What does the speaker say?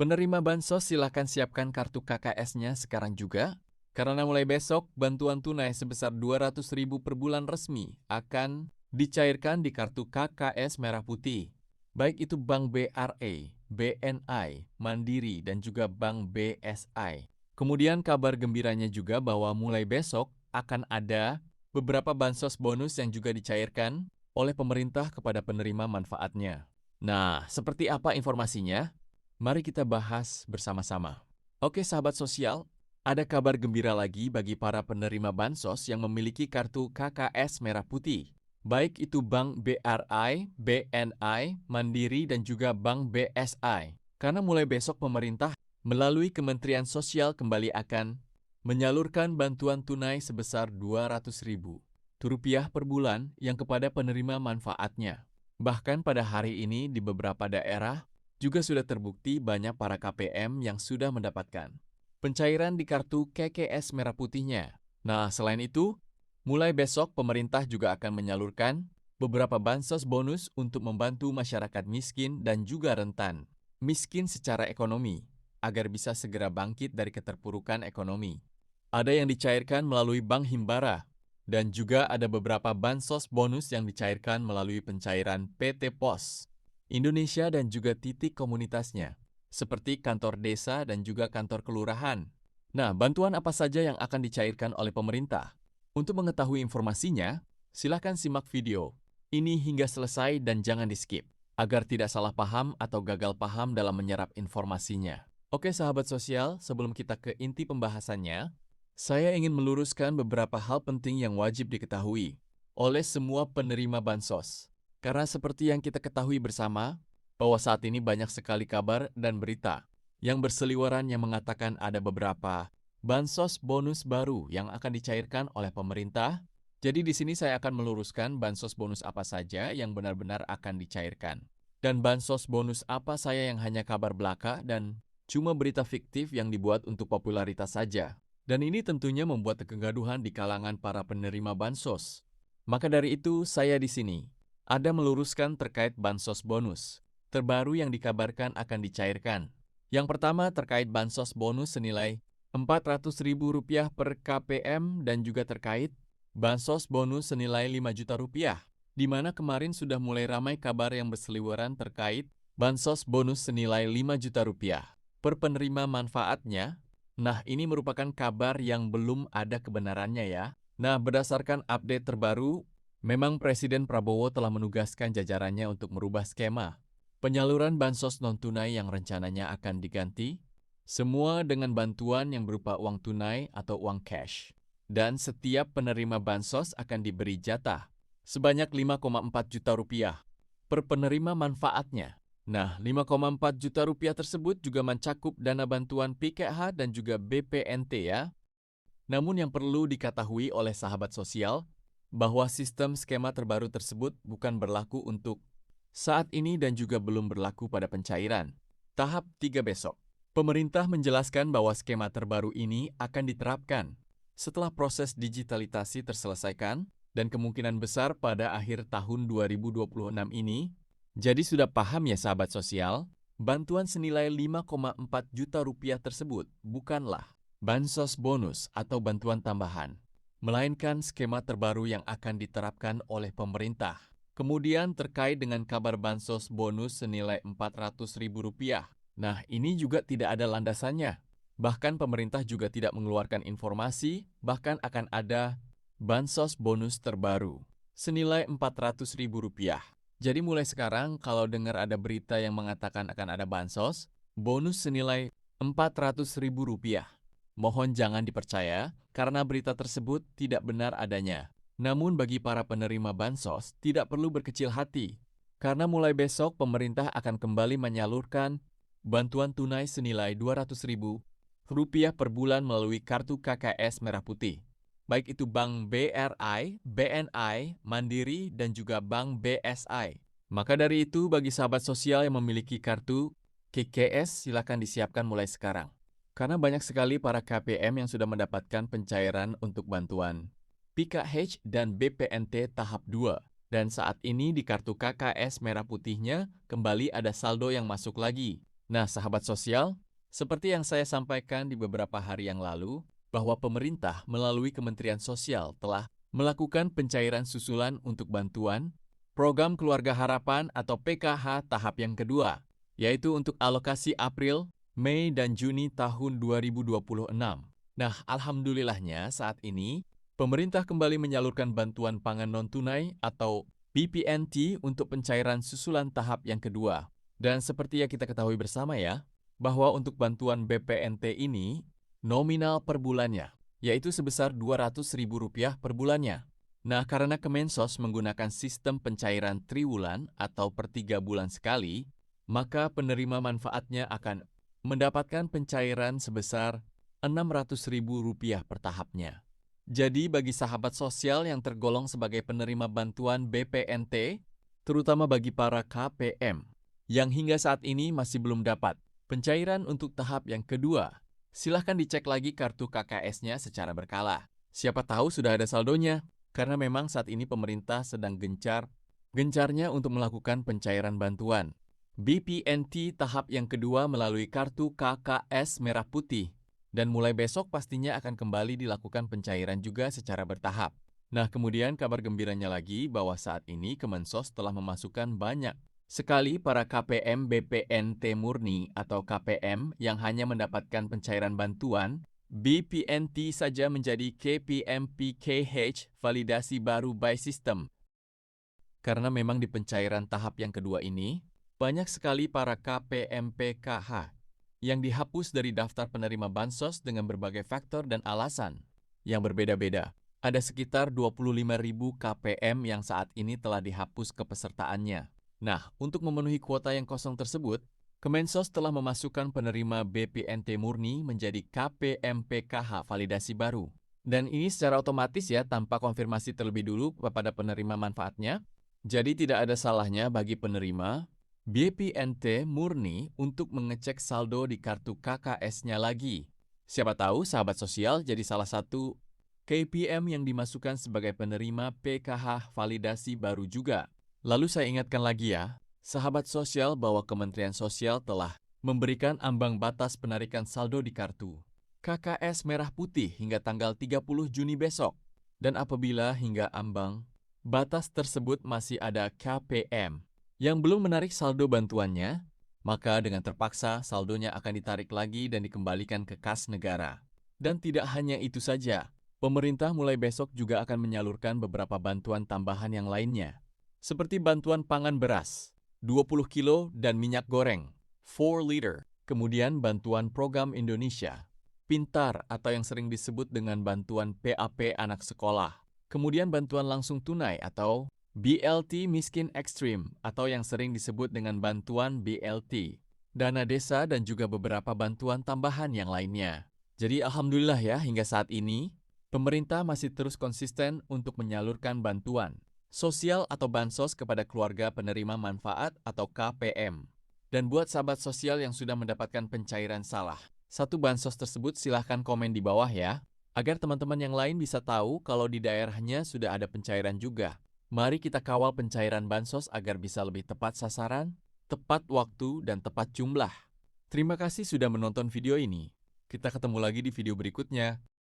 Penerima bansos silakan siapkan kartu KKS-nya sekarang juga, karena mulai besok bantuan tunai sebesar 200.000 per bulan resmi akan dicairkan di kartu KKS Merah Putih. Baik itu Bank BRA, BNI, Mandiri, dan juga Bank BSI. Kemudian kabar gembiranya juga bahwa mulai besok akan ada beberapa bansos bonus yang juga dicairkan oleh pemerintah kepada penerima manfaatnya. Nah, seperti apa informasinya? Mari kita bahas bersama-sama. Oke sahabat sosial, ada kabar gembira lagi bagi para penerima bansos yang memiliki kartu KKS Merah Putih. Baik itu Bank BRI, BNI, Mandiri, dan juga Bank BSI. Karena mulai besok pemerintah melalui Kementerian Sosial kembali akan menyalurkan bantuan tunai sebesar 200.000 rupiah per bulan yang kepada penerima manfaatnya. Bahkan pada hari ini di beberapa daerah, juga sudah terbukti banyak para KPM yang sudah mendapatkan pencairan di kartu KKS Merah Putihnya. Nah, selain itu, mulai besok pemerintah juga akan menyalurkan beberapa bansos bonus untuk membantu masyarakat miskin dan juga rentan. Miskin secara ekonomi, agar bisa segera bangkit dari keterpurukan ekonomi. Ada yang dicairkan melalui Bank Himbara, dan juga ada beberapa bansos bonus yang dicairkan melalui pencairan PT POS Indonesia dan juga titik komunitasnya, seperti kantor desa dan juga kantor kelurahan. Nah, bantuan apa saja yang akan dicairkan oleh pemerintah? Untuk mengetahui informasinya, silakan simak video ini hingga selesai dan jangan di-skip, agar tidak salah paham atau gagal paham dalam menyerap informasinya. Oke sahabat sosial, sebelum kita ke inti pembahasannya, saya ingin meluruskan beberapa hal penting yang wajib diketahui oleh semua penerima bansos. Karena seperti yang kita ketahui bersama, bahwa saat ini banyak sekali kabar dan berita yang berseliweran yang mengatakan ada beberapa bansos bonus baru yang akan dicairkan oleh pemerintah. Jadi di sini saya akan meluruskan bansos bonus apa saja yang benar-benar akan dicairkan. Dan bansos bonus apa saya yang hanya kabar belaka dan cuma berita fiktif yang dibuat untuk popularitas saja. Dan ini tentunya membuat kegaduhan di kalangan para penerima bansos. Maka dari itu saya di sini ada meluruskan terkait bansos bonus terbaru yang dikabarkan akan dicairkan. Yang pertama terkait bansos bonus senilai Rp400.000 per KPM dan juga terkait bansos bonus senilai Rp5 juta, di mana kemarin sudah mulai ramai kabar yang berseliweran terkait bansos bonus senilai Rp5 juta per penerima manfaatnya. Nah, ini merupakan kabar yang belum ada kebenarannya ya. Nah, berdasarkan update terbaru, memang Presiden Prabowo telah menugaskan jajarannya untuk merubah skema penyaluran bansos non-tunai yang rencananya akan diganti, semua dengan bantuan yang berupa uang tunai atau uang cash. Dan setiap penerima bansos akan diberi jatah sebanyak Rp5,4 juta per penerima manfaatnya. Nah, Rp5,4 juta tersebut juga mencakup dana bantuan PKH dan juga BPNT ya. Namun yang perlu diketahui oleh sahabat sosial, bahwa sistem skema terbaru tersebut bukan berlaku untuk saat ini dan juga belum berlaku pada pencairan. Tahap 3 besok. Pemerintah menjelaskan bahwa skema terbaru ini akan diterapkan setelah proses digitalisasi terselesaikan dan kemungkinan besar pada akhir tahun 2026 ini. Jadi sudah paham ya sahabat sosial, bantuan senilai Rp5,4 juta tersebut bukanlah bansos bonus atau bantuan tambahan, melainkan skema terbaru yang akan diterapkan oleh pemerintah. Kemudian terkait dengan kabar bansos bonus senilai Rp400.000. Nah, ini juga tidak ada landasannya. Bahkan pemerintah juga tidak mengeluarkan informasi, bahkan akan ada bansos bonus terbaru senilai Rp400.000. Jadi mulai sekarang kalau dengar ada berita yang mengatakan akan ada bansos, bonus senilai Rp400.000, mohon jangan dipercaya karena berita tersebut tidak benar adanya. Namun bagi para penerima bansos tidak perlu berkecil hati, karena mulai besok pemerintah akan kembali menyalurkan bantuan tunai senilai Rp200.000 per bulan melalui kartu KKS Merah Putih. Baik itu Bank BRI, BNI, Mandiri, dan juga Bank BSI. Maka dari itu bagi sahabat sosial yang memiliki kartu KKS silakan disiapkan mulai sekarang. Karena banyak sekali para KPM yang sudah mendapatkan pencairan untuk bantuan PKH dan BPNT tahap 2. Dan saat ini di kartu KKS Merah Putihnya kembali ada saldo yang masuk lagi. Nah, sahabat sosial, seperti yang saya sampaikan di beberapa hari yang lalu, bahwa pemerintah melalui Kementerian Sosial telah melakukan pencairan susulan untuk bantuan Program Keluarga Harapan atau PKH tahap yang kedua, yaitu untuk alokasi April, Mei, dan Juni tahun 2026. Nah, alhamdulillahnya saat ini, pemerintah kembali menyalurkan bantuan pangan non-tunai atau BPNT untuk pencairan susulan tahap yang kedua. Dan seperti yang kita ketahui bersama ya, bahwa untuk bantuan BPNT ini nominal per bulannya, yaitu sebesar Rp200.000 per bulannya. Nah, karena Kemensos menggunakan sistem pencairan triwulan atau per 3 bulan sekali, maka penerima manfaatnya akan mendapatkan pencairan sebesar Rp600.000 per tahapnya. Jadi bagi sahabat sosial yang tergolong sebagai penerima bantuan BPNT, terutama bagi para KPM, yang hingga saat ini masih belum dapat pencairan untuk tahap yang kedua, silahkan dicek lagi kartu KKS-nya secara berkala. Siapa tahu sudah ada saldonya. Karena memang saat ini pemerintah sedang gencarnya untuk melakukan pencairan bantuan BPNT tahap yang kedua melalui kartu KKS Merah Putih. Dan mulai besok pastinya akan kembali dilakukan pencairan juga secara bertahap. Nah, kemudian kabar gembiranya lagi bahwa saat ini Kemensos telah memasukkan banyak sekali para KPM BPNT murni atau KPM yang hanya mendapatkan pencairan bantuan BPNT saja menjadi KPM-PKH validasi baru by system. Karena memang di pencairan tahap yang kedua ini, banyak sekali para KPM-PKH yang dihapus dari daftar penerima bansos dengan berbagai faktor dan alasan yang berbeda-beda. Ada sekitar 25.000 KPM yang saat ini telah dihapus kepesertaannya. Nah, untuk memenuhi kuota yang kosong tersebut, Kemensos telah memasukkan penerima BPNT murni menjadi KPM-PKH validasi baru. Dan ini secara otomatis ya, tanpa konfirmasi terlebih dulu kepada penerima manfaatnya. Jadi tidak ada salahnya bagi penerima BPNT murni untuk mengecek saldo di kartu KKS-nya lagi. Siapa tahu sahabat sosial jadi salah satu KPM yang dimasukkan sebagai penerima PKH validasi baru juga. Lalu saya ingatkan lagi ya, sahabat sosial bahwa Kementerian Sosial telah memberikan ambang batas penarikan saldo di kartu KKS Merah Putih hingga tanggal 30 Juni besok. Dan apabila hingga ambang batas tersebut masih ada KPM yang belum menarik saldo bantuannya, maka dengan terpaksa saldonya akan ditarik lagi dan dikembalikan ke kas negara. Dan tidak hanya itu saja, pemerintah mulai besok juga akan menyalurkan beberapa bantuan tambahan yang lainnya, seperti bantuan pangan beras 20 kilo dan minyak goreng 4 liter. Kemudian bantuan program Indonesia Pintar atau yang sering disebut dengan bantuan PAP anak sekolah. Kemudian bantuan langsung tunai atau BLT miskin ekstrim atau yang sering disebut dengan bantuan BLT. Dana desa dan juga beberapa bantuan tambahan yang lainnya. Jadi alhamdulillah ya hingga saat ini pemerintah masih terus konsisten untuk menyalurkan bantuan sosial atau bansos kepada keluarga penerima manfaat atau KPM. Dan buat sahabat sosial yang sudah mendapatkan pencairan salah satu bansos tersebut, silahkan komen di bawah ya, agar teman-teman yang lain bisa tahu kalau di daerahnya sudah ada pencairan juga. Mari kita kawal pencairan bansos agar bisa lebih tepat sasaran, tepat waktu, dan tepat jumlah. Terima kasih sudah menonton video ini. Kita ketemu lagi di video berikutnya.